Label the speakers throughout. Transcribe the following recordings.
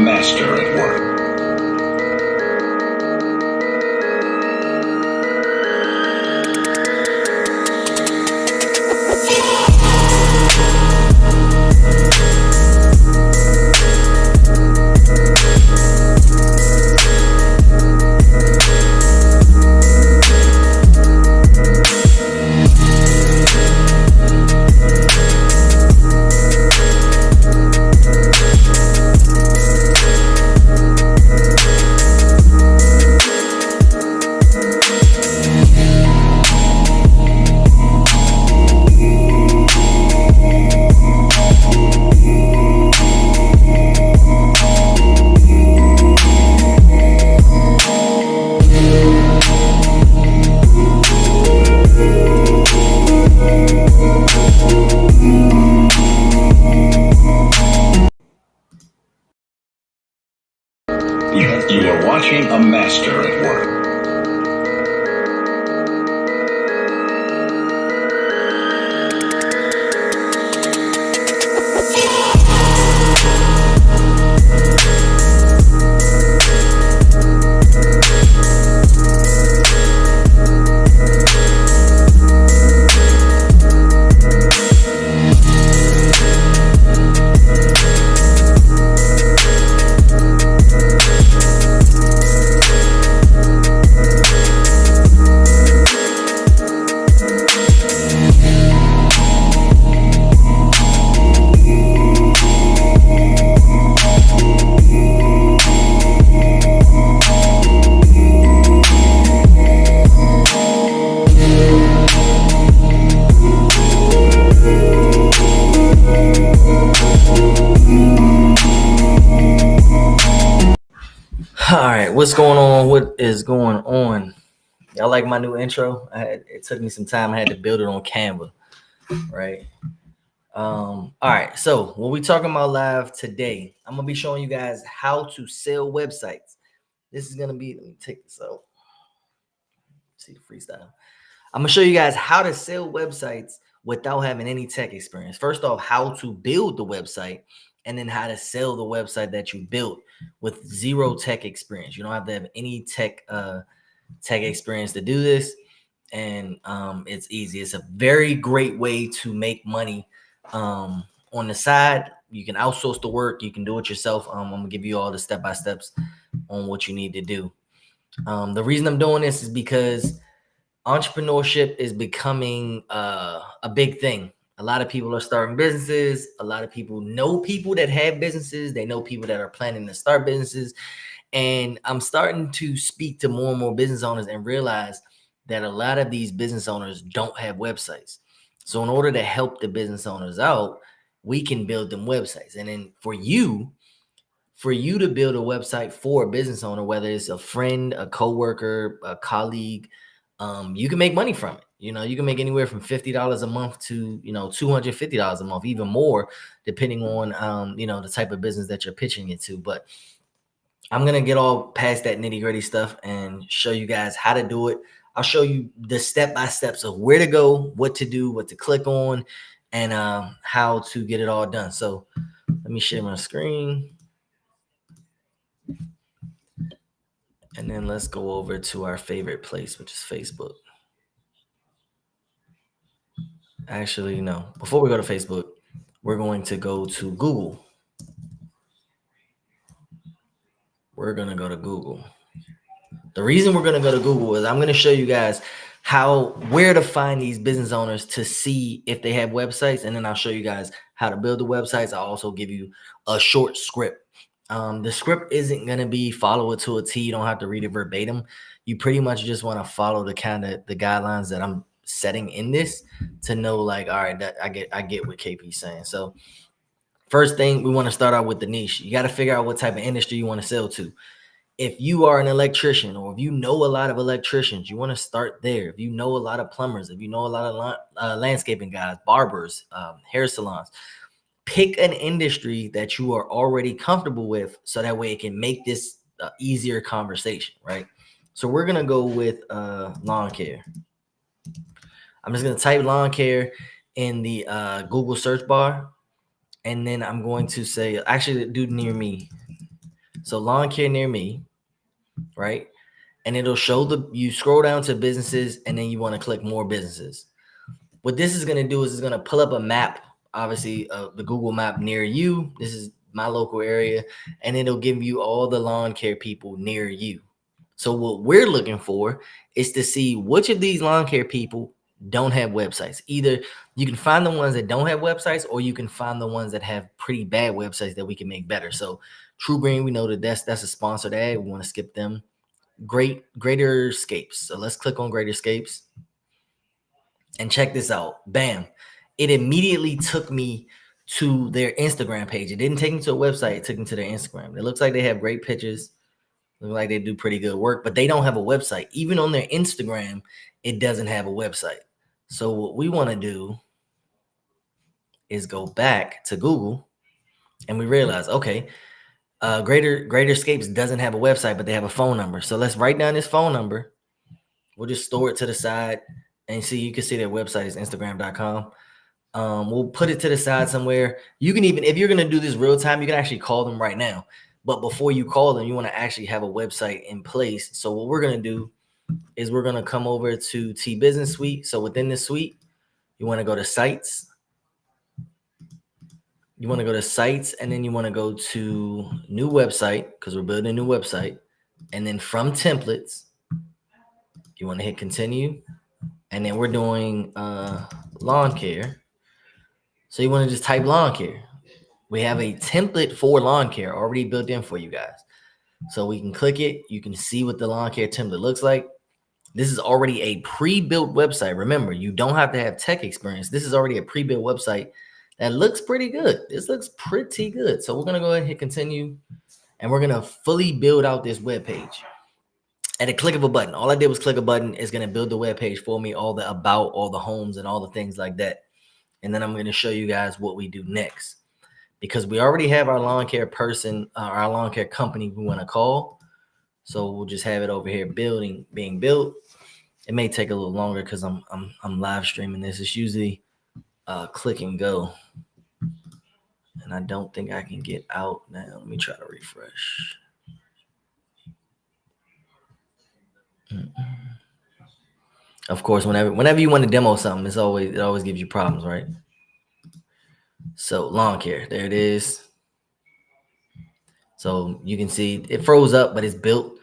Speaker 1: master at work. You are watching a master at work.
Speaker 2: All right, what's going on? What is going on? Y'all like my new intro? It took me some time. I had to build it on Canva, right? All right, so what we talking about live today, I'm gonna be showing you guys how to sell websites. This is gonna be, let me take this out. See the freestyle. I'm gonna show you guys how to sell websites without having any tech experience. First off, how to build the website, and then how to sell the website that you built with zero tech experience. You don't have to have any tech experience to do this, and it's easy. It's a very great way to make money on the side. You can outsource the work. You can do it yourself. I'm gonna give you all the step-by-steps on what you need to do. The reason I'm doing this is because entrepreneurship is becoming a big thing. A lot of people are starting businesses. A lot of people know people that have businesses. They know people that are planning to start businesses. And I'm starting to speak to more and more business owners and realize that a lot of these business owners don't have websites. So in order to help the business owners out, we can build them websites. And then for you to build a website for a business owner, whether it's a friend, a coworker, a colleague, you can make money from it. You know, you can make anywhere from $50 a month to, $250 a month, even more, depending on, the type of business that you're pitching it to. But I'm going to get all past that nitty gritty stuff and show you guys how to do it. I'll show you the step-by-steps of where to go, what to do, what to click on, and how to get it all done. So let me share my screen. And then let's go over to our favorite place, which is Facebook. Actually, no. Before we go to Facebook, we're going to go to Google. We're going to go to Google. The reason we're going to go to Google is I'm going to show you guys where to find these business owners to see if they have websites. And then I'll show you guys how to build the websites. I'll also give you a short script. The script isn't going to be follow it to a T. You don't have to read it verbatim. You pretty much just want to follow the guidelines that I'm setting in this to know, like, all right, that I get what KP's saying. So first thing, we want to start out with the niche. You got to figure out what type of industry you want to sell to. If you are an electrician, or if you know a lot of electricians, you want to start there. If you know a lot of plumbers, if you know a lot of landscaping guys, barbers, hair salons, pick an industry that you are already comfortable with, so that way it can make this easier conversation, right? So we're gonna go with lawn care. I'm just gonna type lawn care in the Google search bar, and then I'm going to say, actually, do near me. So lawn care near me, right? And it'll show you scroll down to businesses, and then you want to click more businesses. What this is going to do is it's going to pull up a map, obviously the Google map near you. This is my local area, and it'll give you all the lawn care people near you. So what we're looking for is to see which of these lawn care people don't have websites. Either you can find the ones that don't have websites, or you can find the ones that have pretty bad websites that we can make better. So True Green, we know that that's a sponsored ad. We want to skip them. Greater Escapes. So let's click on Greater Escapes and check this out. Bam. It immediately took me to their Instagram page. It didn't take me to a website. It took me to their Instagram. It looks like they have great pictures. Look like they do pretty good work, but they don't have a website. Even on their Instagram, it doesn't have a website. So what we want to do is go back to Google, and we realize, okay, Greater Escapes doesn't have a website, but they have a phone number. So let's write down this phone number. We'll just store it to the side, and you can see their website is instagram.com. We'll put it to the side somewhere. You can even, if you're going to do this real time, you can actually call them right now. But before you call them, you want to actually have a website in place. So what we're going to do is we're going to come over to T Business Suite. So within this suite, you want to go to Sites. You want to go to Sites, and then you want to go to New Website, because we're building a new website. And then from Templates, you want to hit Continue. And then we're doing lawn care. So you want to just type lawn care. We have a template for lawn care already built in for you guys. So we can click it. You can see what the lawn care template looks like. This is already a pre-built website. Remember, you don't have to have tech experience. This is already a pre-built website that looks pretty good. This looks pretty good. So we're going to go ahead and hit Continue. And we're going to fully build out this web page. At a click of a button. All I did was click a button. It's going to build the web page for me, all the about, all the homes, and all the things like that. And then I'm going to show you guys what we do next. Because we already have our lawn care person, our lawn care company we want to call. So we'll just have it over here being built. It may take a little longer because I'm live streaming this. It's usually click and go. And I don't think I can get out now. Let me try to refresh. Of course, whenever you want to demo something, it always gives you problems, right? So lawn care, there it is. So you can see it froze up, but it's built.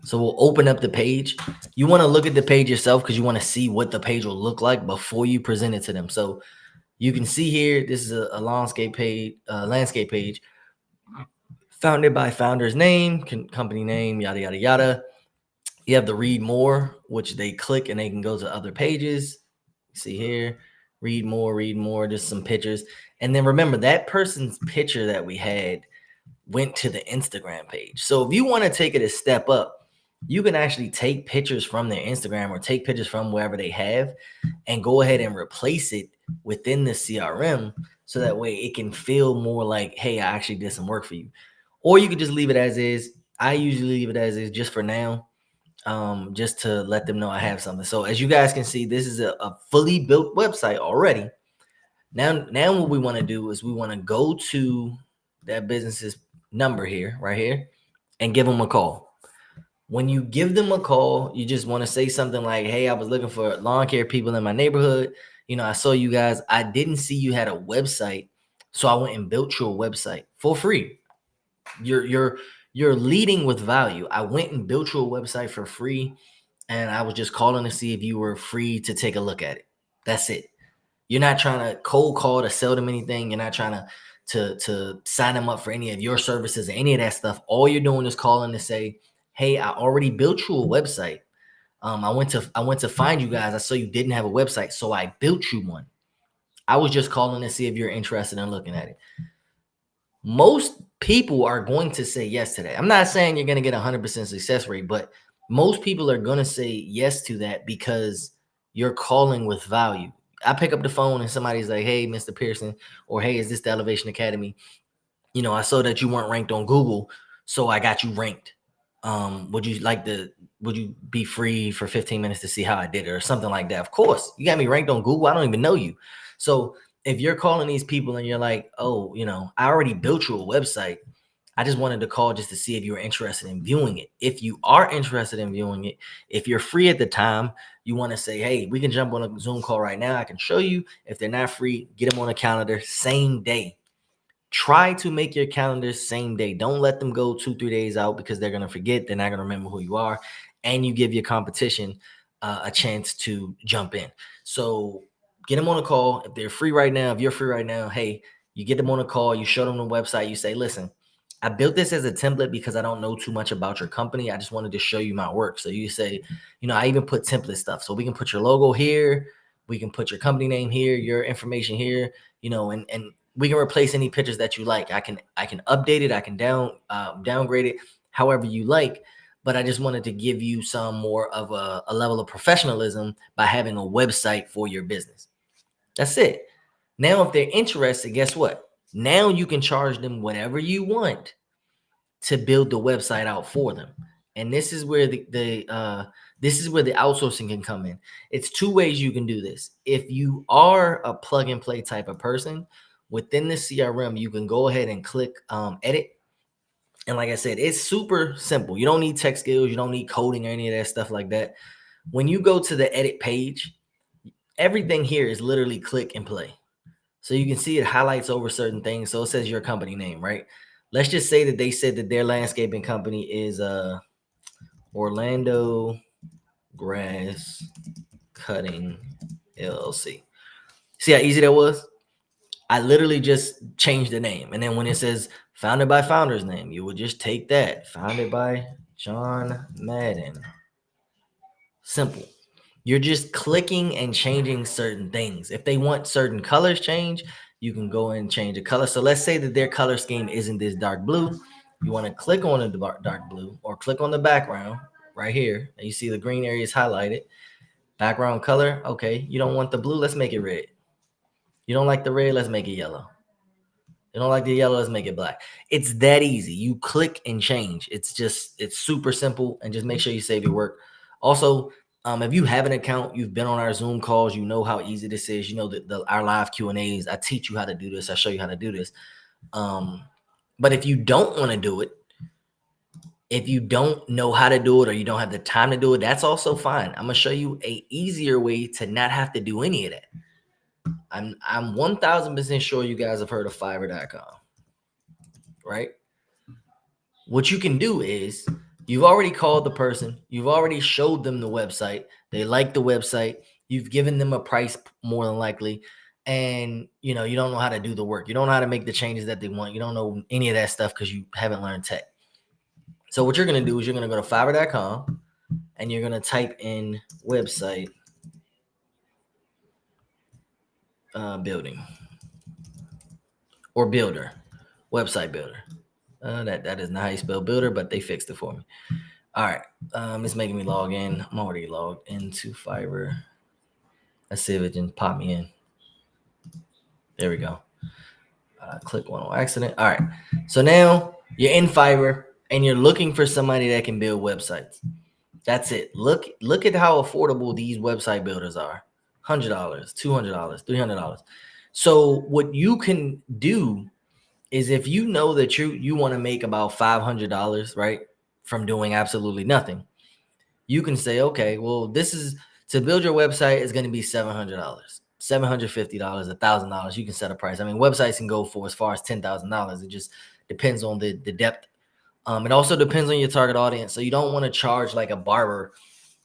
Speaker 2: So we'll open up the page. You want to look at the page yourself because you want to see what the page will look like before you present it to them. So you can see here, this is a landscape page, founded by founder's name, company name, yada, yada, yada. You have the read more, which they click and they can go to other pages. See here, read more, just some pictures. And then remember that person's picture that we had went to the Instagram page. So if you want to take it a step up, you can actually take pictures from their Instagram or take pictures from wherever they have and go ahead and replace it within the CRM. So that way it can feel more like, hey, I actually did some work for you. Or you could just leave it as is. I usually leave it as is just for now. Just to let them know I have something. So as you guys can see, this is a fully built website already. Now what we want to do is we want to go to that business's number here, right here, and give them a call. When you give them a call, you just want to say something like, hey, I was looking for lawn care people in my neighborhood. You know, I saw you guys. I didn't see you had a website, so I went and built you a website for free. You're leading with value. I went and built you a website for free, and I was just calling to see if you were free to take a look at it. That's it. You're not trying to cold call to sell them anything. You're not trying to sign them up for any of your services or any of that stuff. All you're doing is calling to say, hey, I already built you a website. I went to find you guys. I saw you didn't have a website, so I built you one. I was just calling to see if you're interested in looking at it. Most people are going to say yes to that. I'm not saying you're going to get 100% success rate, but most people are going to say yes to that because you're calling with value. I pick up the phone and somebody's like, hey, Mr. Pearson, or hey, is this the Elevation Academy? You know, I saw that you weren't ranked on Google, so I got you ranked. Would you be free for 15 minutes to see how I did it or something like that? Of course, you got me ranked on Google. I don't even know you. So if you're calling these people and you're like, oh, you know, I already built you a website. I just wanted to call just to see if you were interested in viewing it. If you are interested in viewing it, if you're free at the time, you want to say, hey, we can jump on a Zoom call right now. I can show you. If they're not free, get them on a calendar same day. Try to make your calendar same day. Don't let them go 2-3 days out because they're going to forget. They're not going to remember who you are. And you give your competition a chance to jump in. So get them on a call. If they're free right now, if you're free right now, hey, you get them on a call. You show them the website. You say, listen, I built this as a template because I don't know too much about your company. I just wanted to show you my work. So you say, I even put template stuff. So we can put your logo here. We can put your company name here, your information here, and we can replace any pictures that you like. I can update it. I can downgrade it however you like. But I just wanted to give you some more of a level of professionalism by having a website for your business. That's it. Now, if they're interested, guess what? Now you can charge them whatever you want to build the website out for them. And this is where the outsourcing can come in. It's two ways you can do this. If you are a plug and play type of person, within the CRM, you can go ahead and click edit. And like I said, it's super simple. You don't need tech skills. You don't need coding or any of that stuff like that. When you go to the edit page, everything here is literally click and play. So you can see it highlights over certain things. So it says your company name, right? Let's just say that they said that their landscaping company is Orlando Grass Cutting LLC. See how easy that was? I literally just changed the name. And then when it says founded by founder's name, you would just take that. Founded by John Madden. Simple. You're just clicking and changing certain things. If they want certain colors change, you can go and change the color. So let's say that their color scheme isn't this dark blue. You want to click on the dark blue or click on the background right here. And you see the green area is highlighted. Background color. Okay. You don't want the blue. Let's make it red. You don't like the red. Let's make it yellow. You don't like the yellow. Let's make it black. It's that easy. You click and change. It's super simple, and just make sure you save your work. Also, if you have an account, you've been on our Zoom calls, you know how easy this is. You know our live Q&As. I teach you how to do this. I show you how to do this. But if you don't want to do it, if you don't know how to do it or you don't have the time to do it, that's also fine. I'm gonna show you a easier way to not have to do any of that. I'm 1000% sure you guys have heard of Fiverr.com, right? What you can do is you've already called the person, you've already showed them the website, they like the website, you've given them a price more than likely, and you don't know how to do the work. You don't know how to make the changes that they want. You don't know any of that stuff because you haven't learned tech. So what you're going to do is you're going to go to Fiverr.com and you're going to type in website building or builder, website builder. That is not how you spell builder, but they fixed it for me. All right. It's making me log in. I'm already logged into Fiverr. Let's see if it can pop me in. There we go. Click one on accident. All right. So now you're in Fiverr and you're looking for somebody that can build websites. That's it. Look at how affordable these website builders are. $100, $200, $300. So what you can do is if you know that you want to make about $500, right, from doing absolutely nothing, you can say, okay, well, this is to build your website is going to be $700, $750, $1,000. You can set a price. I mean, websites can go for as far as $10,000. It just depends on the depth. It also depends on your target audience. So you don't want to charge like a barber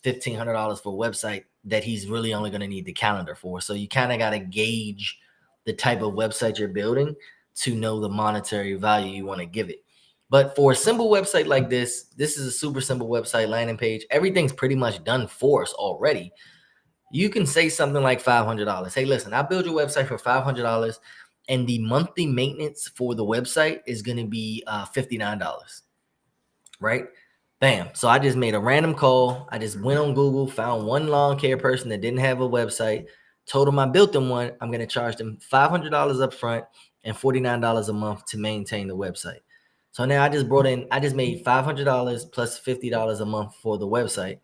Speaker 2: $1,500 for a website that he's really only going to need the calendar for. So you kind of got to gauge the type of website you're building to know the monetary value you want to give it. But for a simple website like this is a super simple website, landing page. Everything's pretty much done for us already. You can say something like $500. Hey, listen, I build your website for $500 and the monthly maintenance for the website is going to be $59, right? Bam. So I just made a random call. I just went on Google, found one lawn care person that didn't have a website, told them I built them one. I'm going to charge them $500 up front and $49 a month to maintain the website. So now I just made $500 plus $50 a month for the website.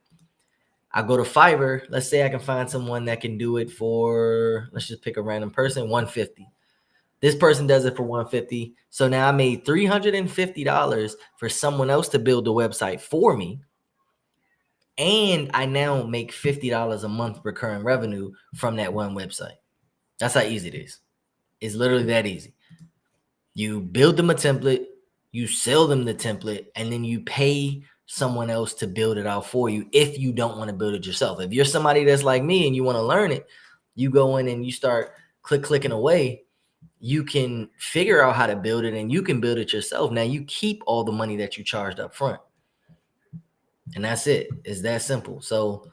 Speaker 2: I go to Fiverr. Let's say I can find someone that can do it for, let's just pick a random person, $150. This person does it for $150. So now I made $350 for someone else to build the website for me. And I now make $50 a month recurring revenue from that one website. That's how easy it is. It's literally that easy. You build them a template, you sell them the template, and then you pay someone else to build it out for you if you don't want to build it yourself. If you're somebody that's like me and you want to learn it, you go in and you start clicking away. You can figure out how to build it and you can build it yourself. Now you keep all the money that you charged up front. And that's it. It's that simple. So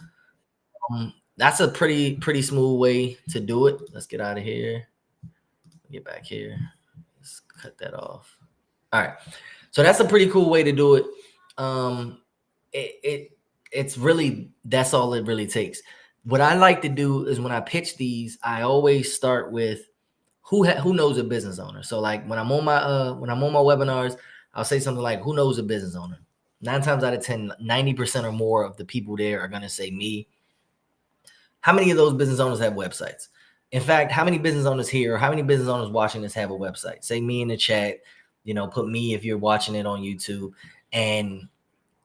Speaker 2: that's a pretty smooth way to do it. Let's get out of here. Get back here. Let's cut that off. All right. So that's a pretty cool way to do it. It's really, that's all it really takes. What I like to do is when I pitch these, I always start with who knows a business owner. So like when I'm on my webinars, I'll say something like, who knows a business owner? 9 times out of 10, 90% or more of the people there are going to say me. How many of those business owners have websites? In fact, how many business owners here, how many business owners watching this have a website? Say me in the chat, put me if you're watching it on YouTube. And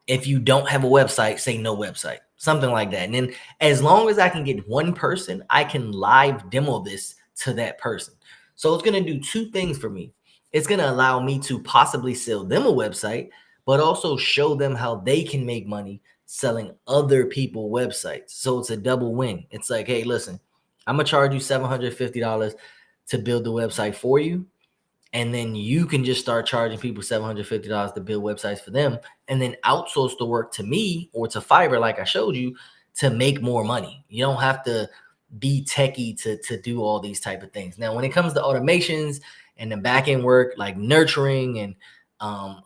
Speaker 2: if you don't have a website, say no website, something like that. And then as long as I can get one person, I can live demo this to that person. So it's going to do 2 things for me. It's going to allow me to possibly sell them a website, but also show them how they can make money selling other people websites. So it's a double win. It's like, hey, listen, I'm going to charge you $750 to build the website for you. And then you can just start charging people $750 to build websites for them and then outsource the work to me or to Fiverr, like I showed you, to make more money. You don't have to be techie to do all these type of things. Now, when it comes to automations and the back-end work, like nurturing and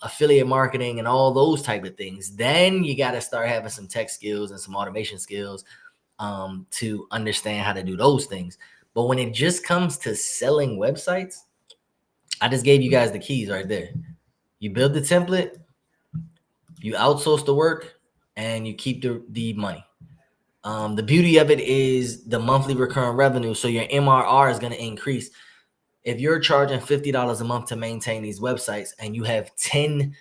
Speaker 2: affiliate marketing and all those type of things, then you got to start having some tech skills and some automation skills to understand how to do those things. But when it just comes to selling websites, I just gave you guys the keys right there. You build the template, you outsource the work, and you keep the money. The beauty of it is the monthly recurring revenue. So your MRR is going to increase. If you're charging $50 a month to maintain these websites and you have 10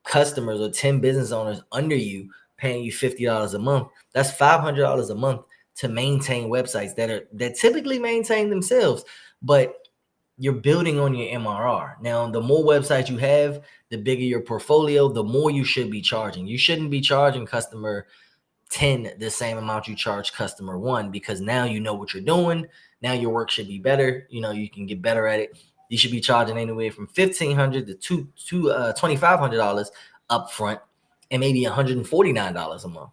Speaker 2: customers or 10 business owners under you paying you $50 a month, that's $500 a month to maintain websites that typically maintain themselves, but you're building on your MRR. Now, the more websites you have, the bigger your portfolio, the more you should be charging. You shouldn't be charging customer 10 the same amount you charge customer 1, because now you know what you're doing. Now your work should be better. You can get better at it. You should be charging anywhere from $1,500 to $2,500 up front and maybe $149 a month,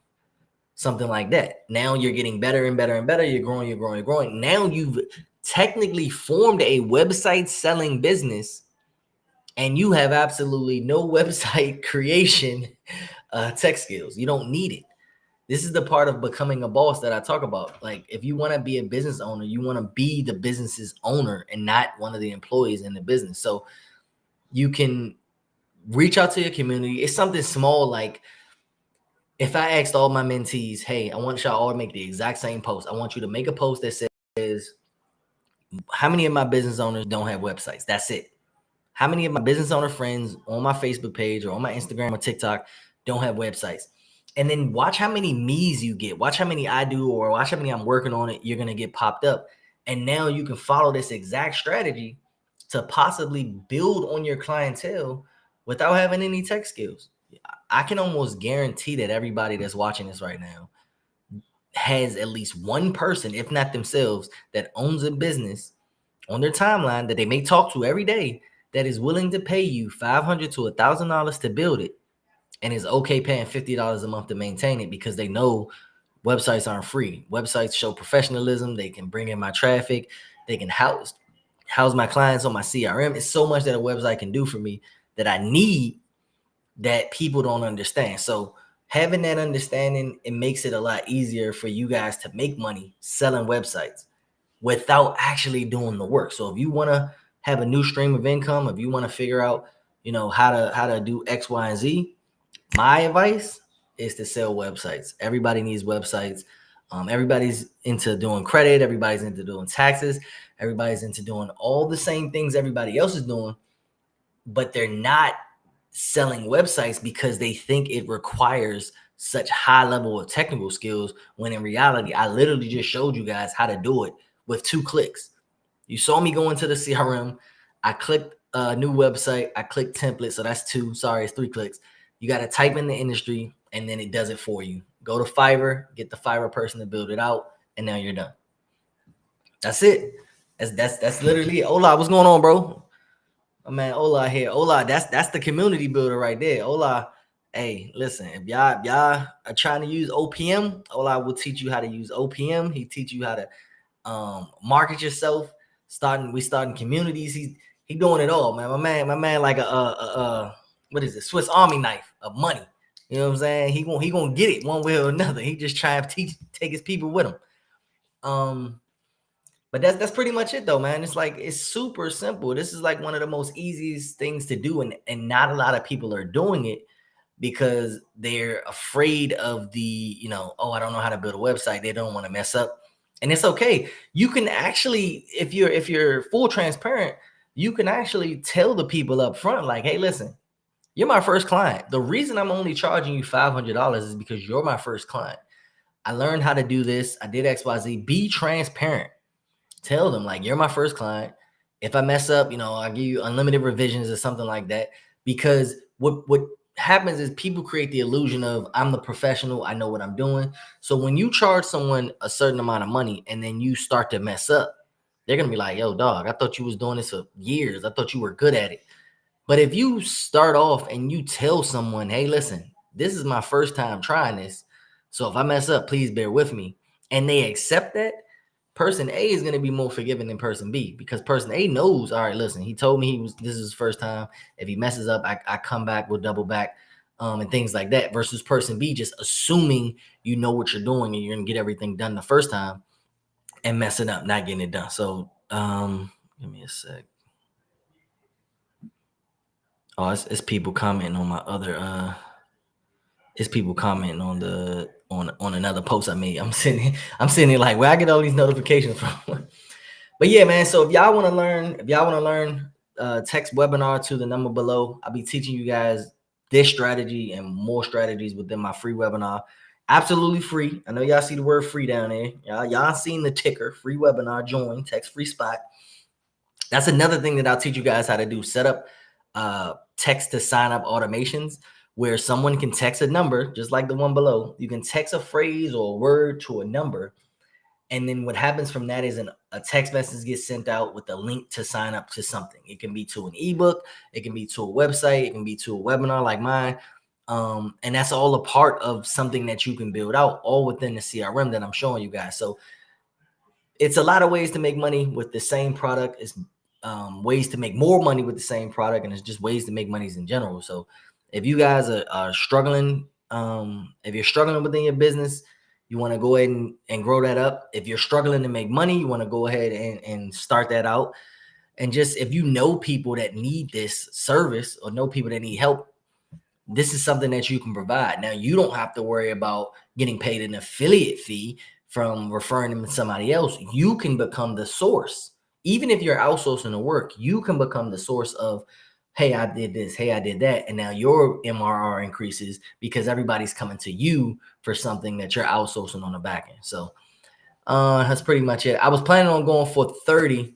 Speaker 2: something like that. Now you're getting better and better and better. You're growing. Now you've technically formed a website selling business and you have absolutely no website creation tech skills. You don't need it. This is the part of becoming a boss that I talk about. Like, if you want to be a business owner, you want to be the business's owner and not one of the employees in the business. So you can reach out to your community. It's something small. Like, if I asked all my mentees, hey, I want y'all all to make the exact same post. I want you to make a post that says, how many of my business owners don't have websites? That's it. How many of my business owner friends on my Facebook page or on my Instagram or TikTok don't have websites? And then watch how many me's you get. Watch how many I do, or watch how many I'm working on it. You're going to get popped up. And now you can follow this exact strategy to possibly build on your clientele without having any tech skills. I can almost guarantee that everybody that's watching this right now has at least one person, if not themselves, that owns a business on their timeline that they may talk to every day that is willing to pay you $500 to $1,000 to build it, and is okay paying $50 a month to maintain it, because they know websites aren't free. Websites show professionalism. They can bring in my traffic. They can house my clients on my CRM. It's so much that a website can do for me that I need that people don't understand. So having that understanding, it makes it a lot easier for you guys to make money selling websites without actually doing the work. So if you want to have a new stream of income, if you want to figure out, how to do X, Y, and Z, my advice is to sell websites. Everybody needs websites. Everybody's into doing credit. Everybody's into doing taxes. Everybody's into doing all the same things everybody else is doing, but they're not selling websites because they think it requires such high level of technical skills, when in reality, I literally just showed you guys how to do it with 2 clicks. You saw me go into the CRM. I clicked a new website. I clicked template. So that's 2. Sorry, it's 3 clicks. You got to type in the industry, and then it does it for you. Go to Fiverr, get the Fiverr person to build it out, and now you're done. That's it. That's literally it. Ola, what's going on, bro? Oh, man, Ola here. Ola, that's the community builder right there. Ola, hey, listen, if y'all are trying to use OPM, Ola will teach you how to use OPM. He teach you how to market yourself. We starting communities. He doing it all, man. My man, like a what is it? Swiss Army knife of money. You know what I'm saying? He gonna get it one way or another. He just trying to take his people with him. But that's pretty much it though, man. It's like, it's super simple. This is like one of the most easiest things to do, and not a lot of people are doing it because they're afraid of the, oh, I don't know how to build a website. They don't want to mess up. And it's okay. You can actually, if you're full transparent, you can actually tell the people up front, like, hey, listen, you're my first client. The reason I'm only charging you $500 is because you're my first client. I learned how to do this. I did XYZ. Be transparent. Tell them, like, you're my first client. If I mess up, I'll give you unlimited revisions or something like that. Because what happens is people create the illusion of, I'm the professional, I know what I'm doing. So when you charge someone a certain amount of money and then you start to mess up, they're gonna be like, yo, dog, I thought you was doing this for years. I thought you were good at it. But if you start off and you tell someone, hey, listen, this is my first time trying this, so if I mess up, please bear with me, and they accept that, person A is going to be more forgiving than person B, because person A knows, all right, listen, he told me this is his first time. If he messes up, I come back, we'll double back, and things like that, versus person B just assuming you know what you're doing and you're going to get everything done the first time and messing up, not getting it done. So give me a sec. Oh, it's people commenting on my other it's people commenting on another post I made. I'm sitting here like, where I get all these notifications from. But yeah, man. So if y'all want to learn, text webinar to the number below. I'll be teaching you guys this strategy and more strategies within my free webinar. Absolutely free. I know y'all see the word free down there. Y'all seen the ticker, free webinar, join, text free spot. That's another thing that I'll teach you guys how to do. Set up text to sign up automations, where someone can text a number, just like the one below. You can text a phrase or a word to a number. And then what happens from that is a text message gets sent out with a link to sign up to something. It can be to an ebook. It can be to a website. It can be to a webinar like mine. And that's all a part of something that you can build out, all within the CRM that I'm showing you guys. So it's a lot of ways to make money with the same product. It's ways to make more money with the same product. And it's just ways to make monies in general. So if you guys are struggling, if you're struggling within your business, you want to go ahead and grow that up. If you're struggling to make money, you want to go ahead and start that out. And just, if you know people that need this service or know people that need help, this is something that you can provide. Now, you don't have to worry about getting paid an affiliate fee from referring them to somebody else. You can become the source. Even if you're outsourcing the work, you can become the source of, hey, I did this, hey, I did that. And now your MRR increases because everybody's coming to you for something that you're outsourcing on the back end. So that's pretty much it. I was planning on going for 30.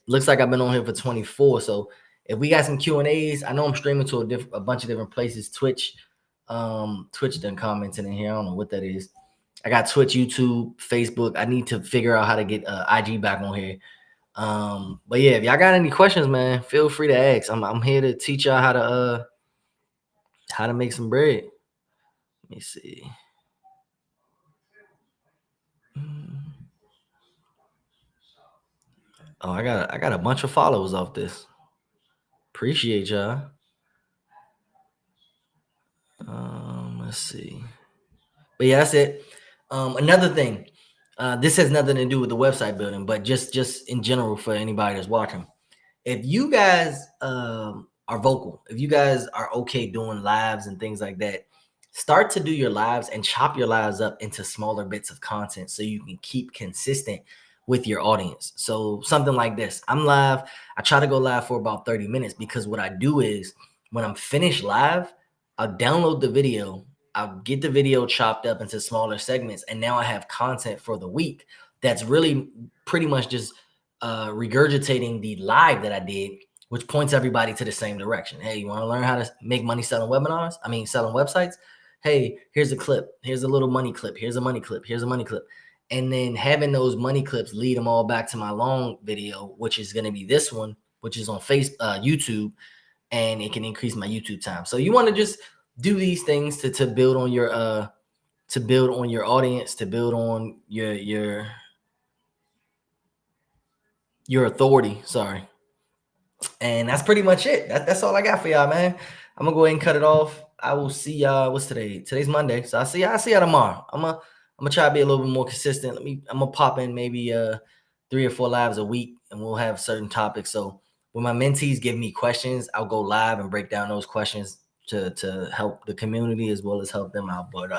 Speaker 2: Looks like I've been on here for 24. So if we got some Q&As, I know I'm streaming to a bunch of different places. Twitch done commenting in here. I don't know what that is. I got Twitch, YouTube, Facebook. I need to figure out how to get IG back on here. But yeah, if y'all got any questions, man, feel free to ask. I'm here to teach y'all how to make some bread. Let me see. Oh, I got a bunch of followers off this. Appreciate y'all. Let's see. But yeah, that's it. Another thing. This has nothing to do with the website building, but just in general for anybody that's watching. If you guys are vocal, if you guys are okay doing lives and things like that, start to do your lives and chop your lives up into smaller bits of content so you can keep consistent with your audience. So something like this, I'm live. I try to go live for about 30 minutes because what I do is when I'm finished live, I'll download the video. I'll get the video chopped up into smaller segments. And now I have content for the week that's really pretty much just regurgitating the live that I did, which points everybody to the same direction. Hey, you want to learn how to make money selling webinars? Selling websites? Hey, here's a clip. Here's a little money clip. Here's a money clip. Here's a money clip. And then having those money clips lead them all back to my long video, which is going to be this one, which is on YouTube, and it can increase my YouTube time. So you want to just do these things to build on your audience, to build on your authority. Sorry. And that's pretty much it. That's all I got for y'all, man. I'm gonna go ahead and cut it off. I will see y'all. What's today? Today's Monday. So I'll see y'all tomorrow. I'm gonna try to be a little bit more consistent. I'm gonna pop in maybe 3 or 4 lives a week, and we'll have certain topics. So when my mentees give me questions, I'll go live and break down those questions to help the community as well as help them out. But